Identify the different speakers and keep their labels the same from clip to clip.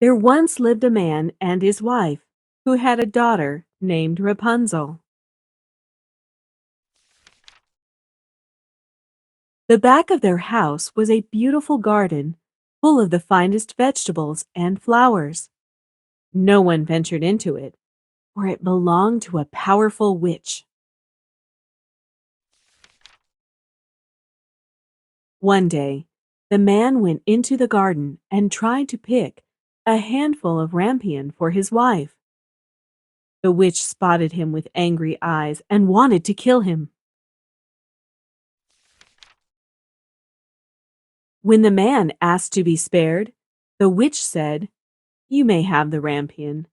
Speaker 1: There once lived a man and his wife who had a daughter named Rapunzel. The back of their house was a beautiful garden full of the finest vegetables and flowers. No one ventured into it, for it belonged to a powerful witch. One day, the man went into the garden and tried to pick a handful of rampion for his wife. The witch spotted him with angry eyes and wanted to kill him. When the man asked to be spared, the witch said, "You may have the rampion,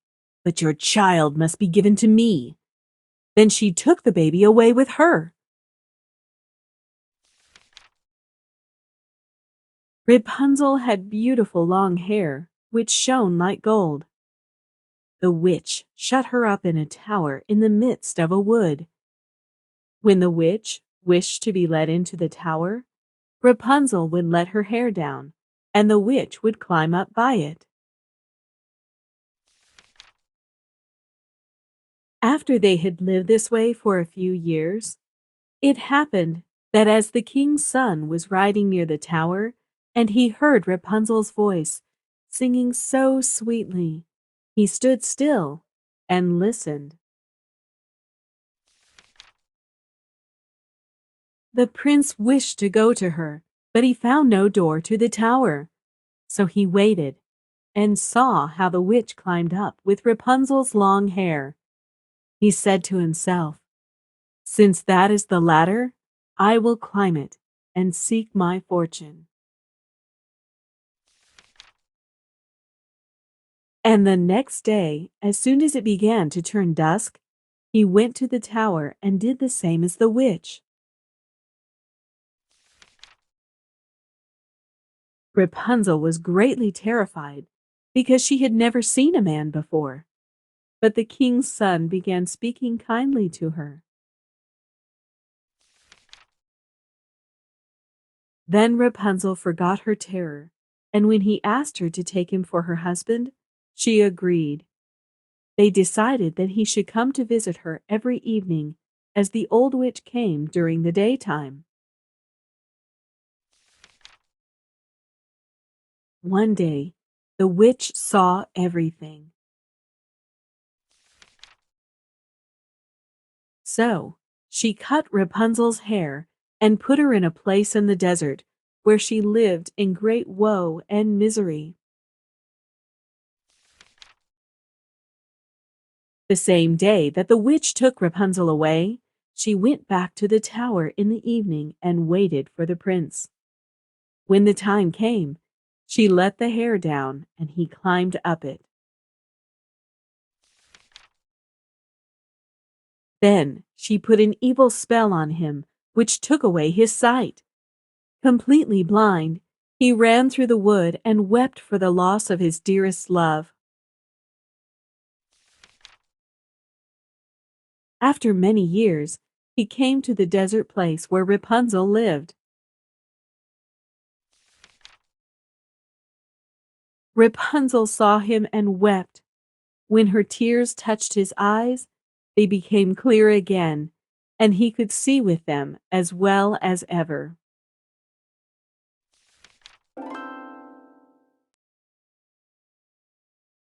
Speaker 1: but your child must be given to me." Then she took the baby away with her. Rapunzel had beautiful long hair, which shone like gold. The witch shut her up in a tower in the midst of a wood. When the witch wished to be let into the tower, Rapunzel would let her hair down, and the witch would climb up by it. After they had lived this way for a few years, it happened that as the king's son was riding near the tower, and he heard Rapunzel's voice singing so sweetly, he stood still and listened. The prince wished to go to her, but he found no door to the tower. So he waited and saw how the witch climbed up with Rapunzel's long hair. He said to himself, "Since that is the ladder, I will climb it and seek my fortune." And the next day, as soon as it began to turn dusk, he went to the tower and did the same as the witch. Rapunzel was greatly terrified because she had never seen a man before, but the king's son began speaking kindly to her. Then Rapunzel forgot her terror, and when he asked her to take him for her husband, she agreed. They decided that he should come to visit her every evening, as the old witch came during the daytime. One day, the witch saw everything. So, she cut Rapunzel's hair and put her in a place in the desert where she lived in great woe and misery. The same day that the witch took Rapunzel away, she went back to the tower in the evening and waited for the prince. When the time came, she let the hair down and he climbed up it. Then she put an evil spell on him, which took away his sight. Completely blind, he ran through the wood and wept for the loss of his dearest love. After many years, he came to the desert place where Rapunzel lived. Rapunzel saw him and wept. When her tears touched his eyes, they became clear again, and he could see with them as well as ever.